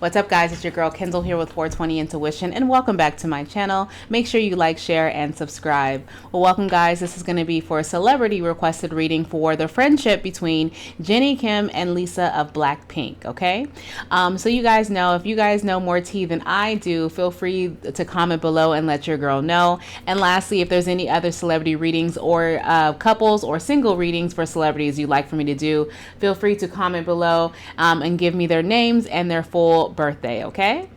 What's up, guys? It's your girl Kendall here with 420 Intuition, and welcome back to my channel. Make sure you like, share, and subscribe. Well, welcome, guys. This is going to be for a celebrity requested reading for the friendship between Jennie, Kim, and Lisa of BlackPink. Okay, so you guys know, if you guys know more tea than I do, feel free to comment below and let your girl know. And lastly, if there's any other celebrity readings or couples or single readings for celebrities you'd like for me to do, feel free to comment below and give me their names and their full birthday. Okay,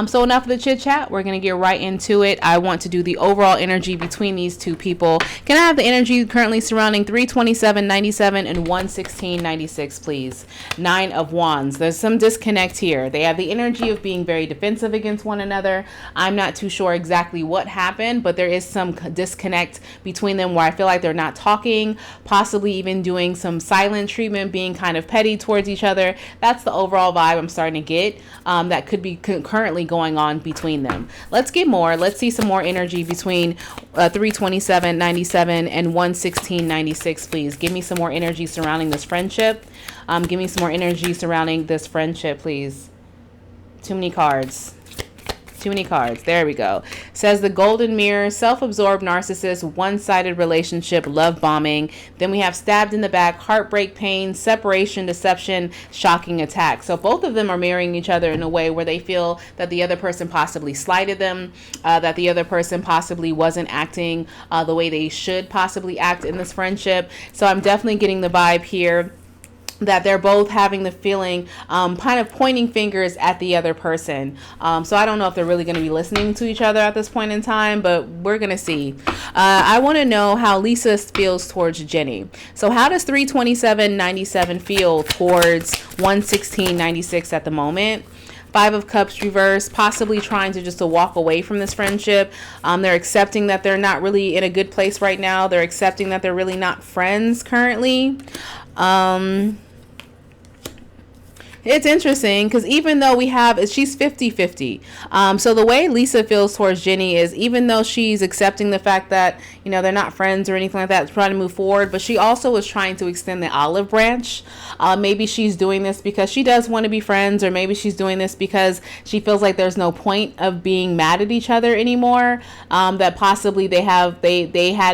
so enough of the chit chat. We're gonna get right into it. I want to do the overall energy between these two people. Can I have the energy currently surrounding 327.97 and 116.96, please? 9 of Wands. There's some disconnect here. They have the energy of being very defensive against one another. I'm not too sure exactly what happened, but there is some disconnect between them where I feel like they're not talking, possibly even doing some silent treatment, being kind of petty towards each other. That's the overall vibe I'm starting to get. That could be currently going on between them. Let's get more. Let's see some more energy between 327.97 and 116.96, please. Give me some more energy surrounding this friendship. Give me some more energy surrounding this friendship, please. Too many cards. Too many cards. There we go. Says the golden mirror, self-absorbed narcissist, one-sided relationship, love bombing. Then we have stabbed in the back, heartbreak, pain, separation, deception, shocking attack. So both of them are mirroring each other in a way where they feel that the other person possibly slighted them, that the other person possibly wasn't acting the way they should possibly act in this friendship. So I'm definitely getting the vibe here that they're both having the feeling, kind of pointing fingers at the other person. So I don't know if they're really going to be listening to each other at this point in time, but we're going to see. I want to know how Lisa feels towards Jennie. So how does 327.97 feel towards 116.96 at the moment? 5 of Cups reversed, possibly trying to walk away from this friendship. They're accepting that they're not really in a good place right now. They're accepting that they're really not friends currently. It's interesting because even though she's 50-50. So the way Lisa feels towards Jennie is, even though she's accepting the fact that, they're not friends or anything like that, trying to move forward, but she also is trying to extend the olive branch. Maybe she's doing this because she does want to be friends, or maybe she's doing this because she feels like there's no point of being mad at each other anymore. That possibly they had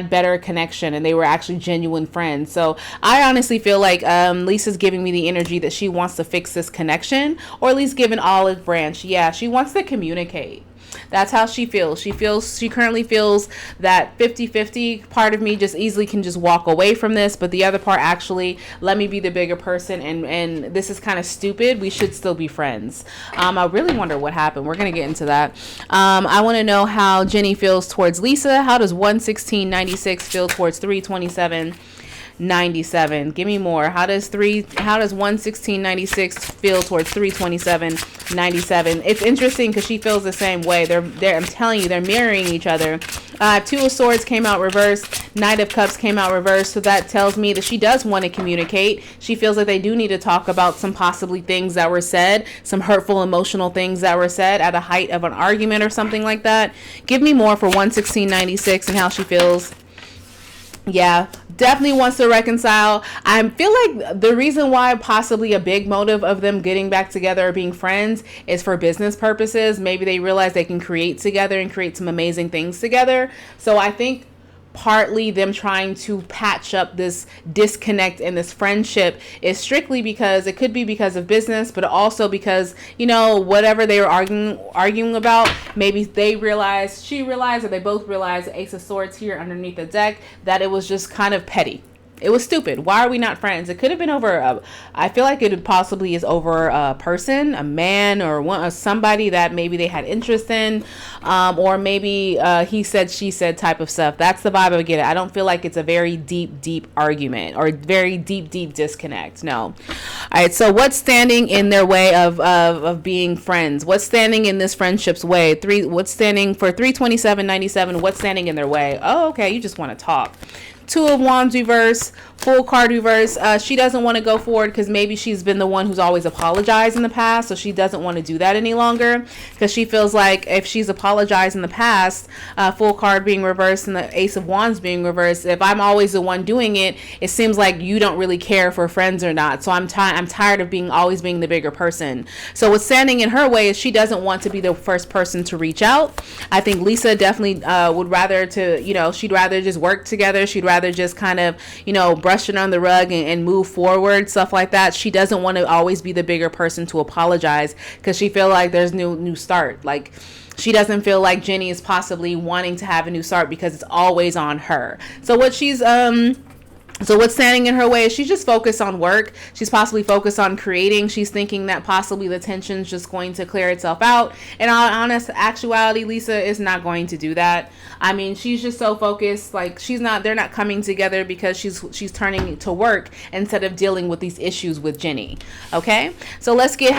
better connection and they were actually genuine friends. So I honestly feel like Lisa's giving me the energy that she wants to fix this connection, or at least give an olive branch. Yeah, she wants to communicate. That's how she feels. She currently feels that 50-50 part of me just easily can just walk away from this, but the other part actually, let me be the bigger person, and this is kind of stupid. We should still be friends. I really wonder what happened. We're going to get into that. I want to know how Jennie feels towards Lisa. How does 116.96 feel towards 327.97? Give me more. How does 116.96 feel towards 327.97? It's interesting because she feels the same way. I'm telling you, they're mirroring each other. 2 of Swords came out reversed. Knight of Cups came out reversed. So that tells me that she does want to communicate. She feels like they do need to talk about some possibly things that were said, some hurtful, emotional things that were said at a height of an argument or something like that. Give me more for 116.96 and how she feels. Yeah, definitely wants to reconcile. I feel like the reason why possibly a big motive of them getting back together or being friends is for business purposes. Maybe they realize they can create together and create some amazing things together. So I think partly them trying to patch up this disconnect in this friendship is strictly because it could be because of business, but also because, whatever they were arguing about, maybe she realized, or they both realized, Ace of Swords here underneath the deck, that it was just kind of petty. It was stupid. Why are we not friends? It could have been over. I feel like it possibly is over a person, a man, or somebody that maybe they had interest in, or maybe he said, she said type of stuff. That's the vibe I get. I don't feel like it's a very deep argument or very deep disconnect. No. All right. So what's standing in their way of being friends? What's standing in this friendship's way? What's standing for 327.97? What's standing in their way? Oh, okay. You just want to talk. Two of Wands reverse, Full card reverse. She doesn't want to go forward because maybe she's been the one who's always apologized in the past, so she doesn't want to do that any longer because she feels like if she's apologized in the past, Full card being reversed and the Ace of Wands being reversed, if I'm always the one doing it, it seems like you don't really care for friends or not. So I'm tired of always being the bigger person. So what's standing in her way is she doesn't want to be the first person to reach out. I think Lisa definitely would rather she'd rather just work together. She'd rather just kind of, brush it on the rug and move forward, stuff like that. She doesn't want to always be the bigger person to apologize because she feel like there's new start. Like, she doesn't feel like Jennie is possibly wanting to have a new start because it's always on her. So what's standing in her way is she's just focused on work. She's possibly focused on creating. She's thinking that possibly the tension's just going to clear itself out. In all honest actuality, Lisa is not going to do that. I mean, she's just so focused. Like, they're not coming together because she's turning to work instead of dealing with these issues with Jennie. Okay? So let's get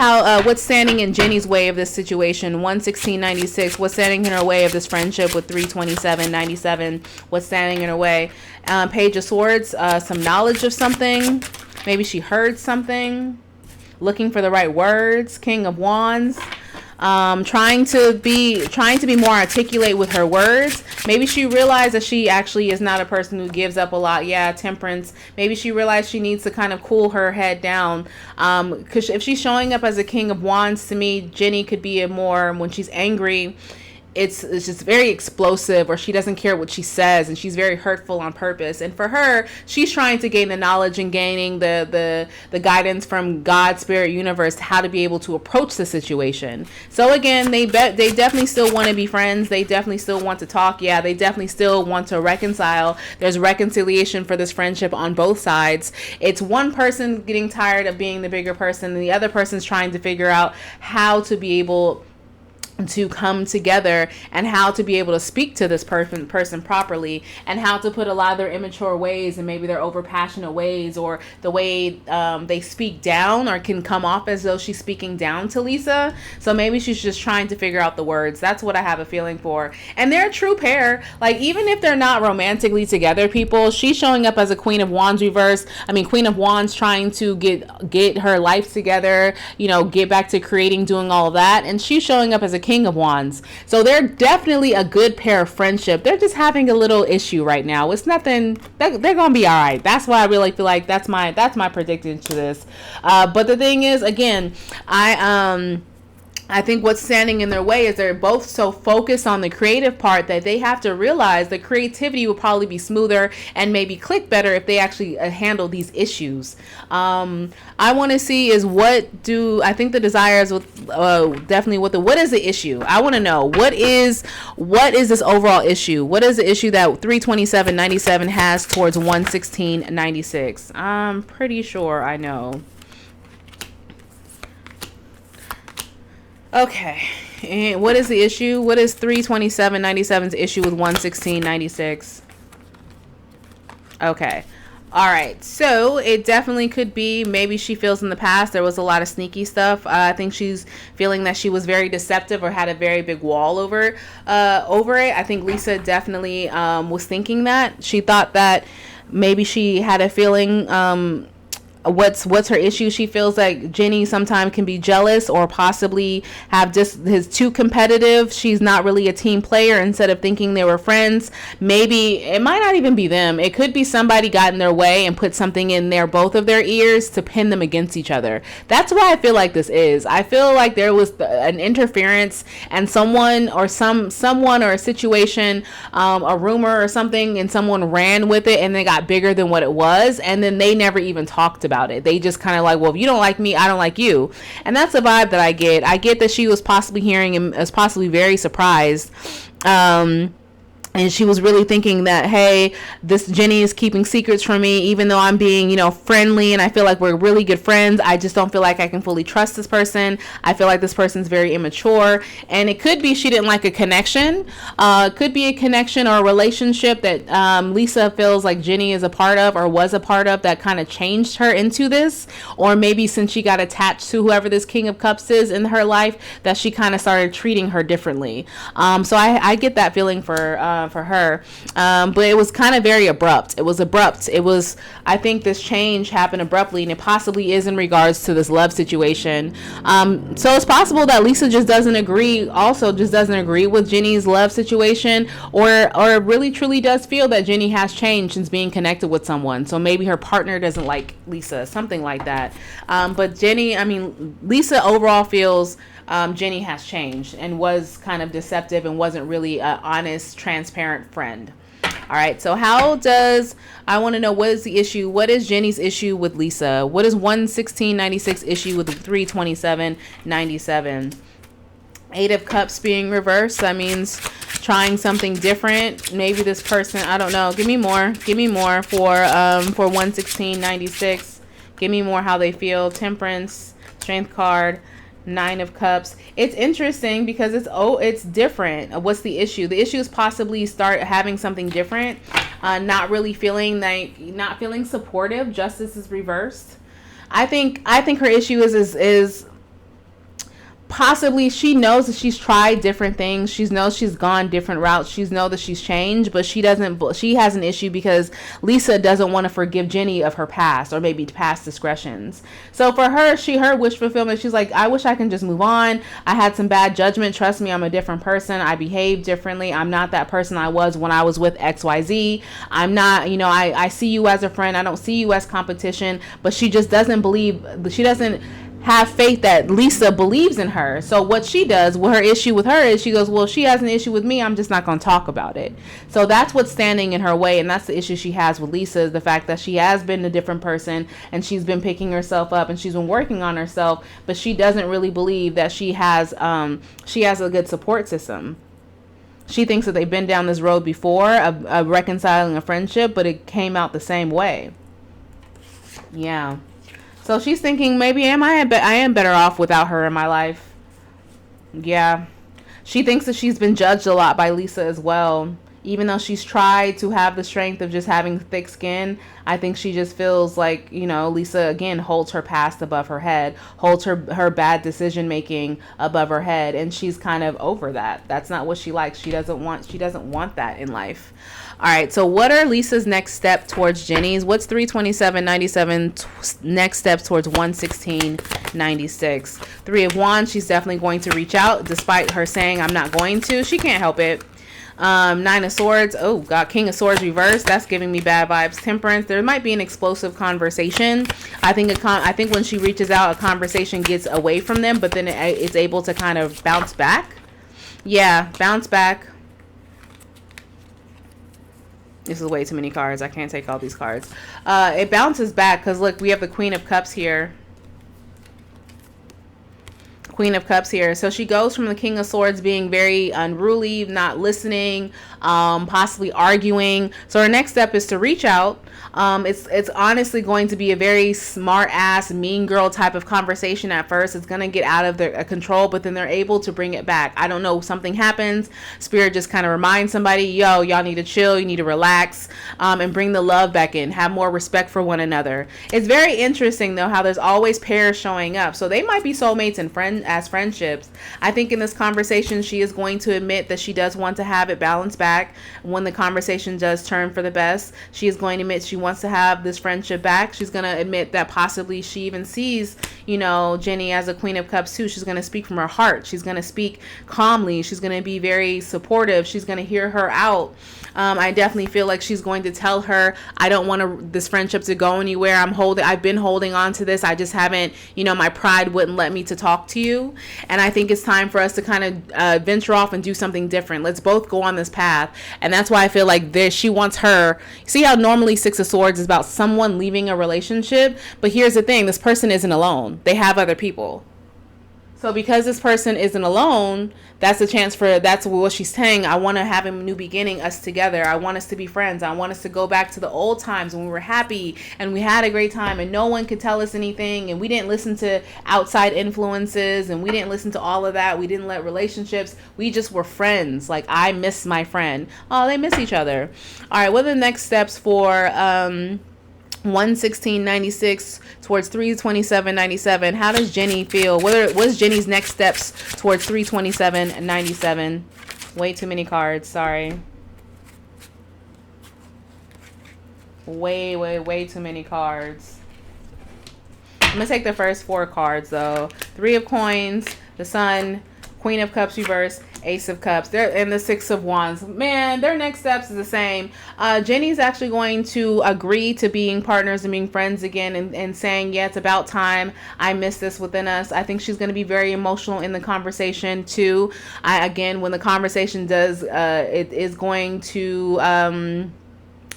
what's standing in Jennie's way of this situation. 116.96. What's standing in her way of this friendship with 327.97? What's standing in her way? Page of Swords, some knowledge of something. Maybe she heard something. Looking for the right words. King of Wands. Trying to be more articulate with her words. Maybe she realized that she actually is not a person who gives up a lot. Yeah, Temperance. Maybe she realized she needs to kind of cool her head down. Because if she's showing up as a King of Wands, to me, Jennie could be when she's angry, it's just very explosive, or she doesn't care what she says, and she's very hurtful on purpose. And for her, she's trying to gain the knowledge and gaining the guidance from God, Spirit, Universe, how to be able to approach the situation. So again, they definitely still want to be friends. They definitely still want to talk. Yeah, they definitely still want to reconcile. There's reconciliation for this friendship on both sides. It's one person getting tired of being the bigger person, and the other person's trying to figure out how to be able to come together and how to be able to speak to this person properly, and how to put a lot of their immature ways and maybe their over passionate ways, or the way they speak down, or can come off as though she's speaking down to Lisa. So maybe she's just trying to figure out the words. That's what I have a feeling for. And they're a true pair. Like, even if they're not romantically together, people, she's showing up as a Queen of Wands reverse. I mean, Queen of Wands trying to get her life together, get back to creating, doing all of that. And she's showing up as a King of Wands. So they're definitely a good pair of friendship. They're just having a little issue right now. It's nothing. They're gonna be all right. That's why I really feel like that's my prediction to this. But the thing is, again, I think what's standing in their way is they're both so focused on the creative part that they have to realize the creativity will probably be smoother and maybe click better if they actually handle these issues. I want to see is I think the desires with definitely what is the issue? I want to know what is this overall issue? What is the issue that 327.97 has towards 116.96? I'm pretty sure I know. Okay, and what is the issue? What is 327.97's issue with 116.96? Okay. All right. So it definitely could be, maybe she feels in the past there was a lot of sneaky stuff. I think she's feeling that she was very deceptive or had a very big wall over it. I think Lisa definitely was thinking that. She thought that maybe she had a feeling what's her issue. She feels like Jennie sometimes can be jealous, or possibly have just his too competitive. She's not really a team player. Instead of thinking they were friends, maybe it might not even be them. It could be somebody got in their way and put something in both of their ears to pin them against each other. That's why I feel like this is. I feel like there was an interference, and someone or a situation, a rumor or something, and someone ran with it, and they got bigger than what it was, and then they never even talked about it. They just kind of like, well, if you don't like me, I don't like you. And that's the vibe that I get. I get that she was possibly hearing and was possibly very surprised. And she was really thinking that, hey, this Jennie is keeping secrets from me, even though I'm being, friendly, and I feel like we're really good friends. I just don't feel like I can fully trust this person. I feel like this person's very immature. And it could be she didn't like a connection. It could be a connection or a relationship that Lisa feels like Jennie is a part of, or was a part of, that kind of changed her into this. Or maybe since she got attached to whoever this King of Cups is in her life, that she kind of started treating her differently. So I get that feeling for for her. But it was kind of very abrupt. It was abrupt. I think this change happened abruptly, and it possibly is in regards to this love situation. So it's possible that Lisa just doesn't agree with Jennie's love situation, or really truly does feel that Jennie has changed since being connected with someone. So maybe her partner doesn't like Lisa, something like that. But Lisa overall feels Jennie has changed and was kind of deceptive and wasn't really an honest, transparent friend. All right, so I want to know, what is the issue? What is Jennie's issue with Lisa? What is 11696 issue with 32797? Eight of Cups being reversed. That means trying something different. Maybe this person, I don't know. Give me more for 11696. Give me more how they feel. Temperance, Strength card, Nine of Cups. It's interesting because it's different. What's the issue? The issue is possibly start having something different. Not feeling supportive. Justice is reversed. I think her issue is possibly she knows that she's tried different things. She knows she's gone different routes. She knows that she's changed, but she has an issue because Lisa doesn't want to forgive Jennie of her past, or maybe past discretions. So for her, her wish fulfillment, she's like, I wish I can just move on. I had some bad judgment. Trust me, I'm a different person. I behave differently. I'm not that person I was when I was with XYZ. I'm not, I see you as a friend. I don't see you as competition. But she just doesn't have faith that Lisa believes in her. So what she does, her issue with her is, she goes, well, she has an issue with me, I'm just not going to talk about it. So that's what's standing in her way, and that's the issue she has with Lisa, is the fact that she has been a different person, and she's been picking herself up, and she's been working on herself, but she doesn't really believe that she has a good support system. She thinks that they've been down this road before, of reconciling a friendship, but it came out the same way. Yeah. So she's thinking, maybe I am better off without her in my life. Yeah. She thinks that she's been judged a lot by Lisa as well. Even though she's tried to have the strength of just having thick skin, I think she just feels like, Lisa, again, holds her past above her head, holds her bad decision making above her head, and she's kind of over that. That's not what she likes. She doesn't want that in life. All right, so what are Lisa's next step towards Jennie's? What's 32797 next steps towards 11696? Three of Wands, she's definitely going to reach out despite her saying I'm not going to. She can't help it. Nine of Swords. Oh God, King of Swords reversed. That's giving me bad vibes. Temperance. There might be an explosive conversation. I think when she reaches out, a conversation gets away from them, but then it's able to kind of bounce back. Yeah, bounce back. This is way too many cards. I can't take all these cards. It bounces back because look, we have the Queen of Cups here. Queen of Cups here. So she goes from the King of Swords being very unruly, not listening, possibly arguing. So her next step is to reach out. It's honestly going to be a very smart ass, mean girl type of conversation at first. It's going to get out of their control, but then they're able to bring it back. I don't know, something happens. Spirit just kind of reminds somebody, yo, y'all need to chill, you need to relax, and bring the love back in. Have more respect for one another. It's very interesting though how there's always pairs showing up. So they might be soulmates and as friendships. I think in this conversation she is going to admit that she does want to have it balanced back. When the conversation does turn for the best, she is going to admit she wants to have this friendship back. She's going to admit that possibly she even sees, Jennie as a Queen of Cups too. She's going to speak from her heart. She's going to speak calmly. She's going to be very supportive. She's going to hear her out. I definitely feel like she's going to tell her, I don't want this friendship to go anywhere. I've been holding on to this. I just haven't, my pride wouldn't let me to talk to you. And I think it's time for us to kind of venture off and do something different. Let's both go on this path. And that's why I feel like she wants her. See how normally Six of Swords is about someone leaving a relationship. But here's the thing. This person isn't alone. They have other people. So because this person isn't alone, that's what she's saying. I want to have a new beginning, us together. I want us to be friends. I want us to go back to the old times when we were happy and we had a great time and no one could tell us anything and we didn't listen to outside influences and we didn't listen to all of that. We didn't let relationships. We just were friends. Like, I miss my friend. Oh, they miss each other. All right, what are the next steps for 11696 towards 32797? How does Jennie feel? What's Jennie's next steps towards 32797? Way too many cards, sorry. Way too many cards. I'm gonna take the first 4 cards though. 3 of Coins, the Sun, Queen of Cups reverse, Ace of Cups. And the 6 of Wands. Man, their next steps is the same. Jenny's actually going to agree to being partners and being friends again, and saying, yeah, it's about time. I miss this within us. I think she's going to be very emotional in the conversation too. Again, when the conversation does, it is going to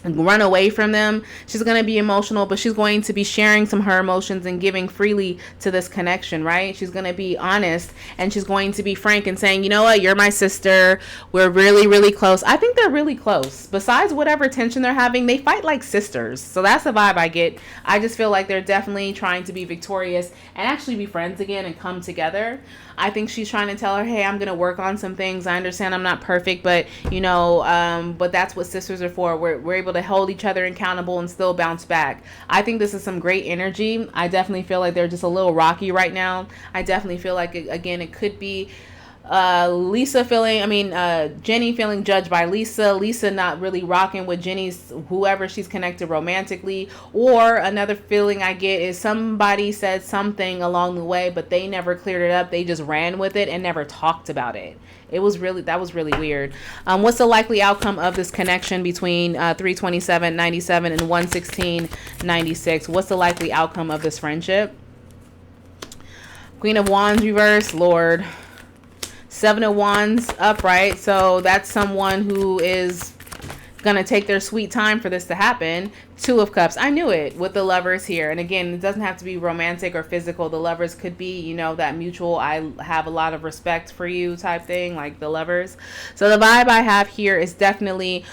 run away from them. She's going to be emotional, but she's going to be sharing some of her emotions and giving freely to this connection, right? She's going to be honest, and she's going to be frank and saying, you know what, you're my sister. We're really close. I think they're really close. Besides whatever tension they're having, they fight like sisters. So that's the vibe I get. I just feel like they're definitely trying to be victorious and actually be friends again and come together. I think she's trying to tell her, hey, I'm going to work on some things. I understand I'm not perfect, but you know, but that's what sisters are for. We're able to hold each other accountable and still bounce back. I think this is some great energy. I definitely feel like they're just a little rocky right now. I definitely feel like, again, it could be Jenny feeling judged by Lisa not really rocking with Jenny's, whoever she's connected romantically. Or another feeling I get is somebody said something along the way, but they never cleared it up. They just ran with it and never talked about it. That was really weird. What's the likely outcome of this connection between 327.97 and 116.96? What's the likely outcome of this friendship? Queen of Wands reverse, Lord. 7 of Wands upright. So that's someone who is gonna take their sweet time for this to happen. 2 of Cups. I knew it with the Lovers here. And again, it doesn't have to be romantic or physical. The Lovers could be, you know, that mutual, I have a lot of respect for you type thing, like the Lovers. So the vibe I have here is definitely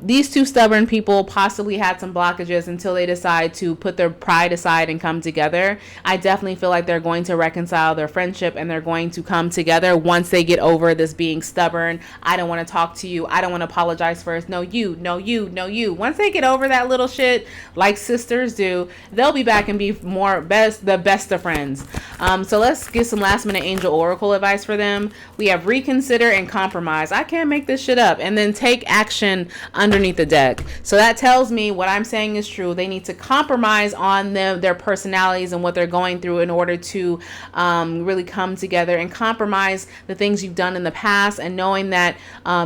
these 2 stubborn people possibly had some blockages until they decide to put their pride aside and come together. I definitely feel like they're going to reconcile their friendship, and they're going to come together once they get over this being stubborn. I don't want to talk to you. I don't want to apologize first. No, you. Once they get over that little shit, like sisters do, they'll be back and be the best of friends. So let's get some last minute angel oracle advice for them. We have reconsider and compromise. I can't make this shit up. And then take action underneath the deck. So that tells me what I'm saying is true. They need to compromise on their personalities and what they're going through in order to really come together, and compromise the things you've done in the past, and knowing that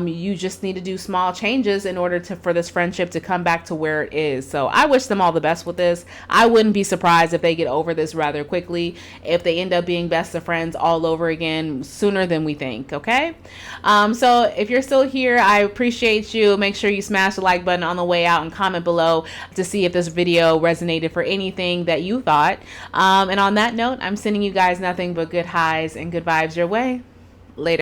you just need to do small changes in order for this friendship to come back to where it is. So I wish them all the best with this. I wouldn't be surprised if they get over this rather quickly, if they end up being best of friends all over again sooner than we think. Okay. So if you're still here, I appreciate you. Make sure you smash the like button on the way out and comment below to see if this video resonated for anything that you thought. And on that note, I'm sending you guys nothing but good highs and good vibes your way.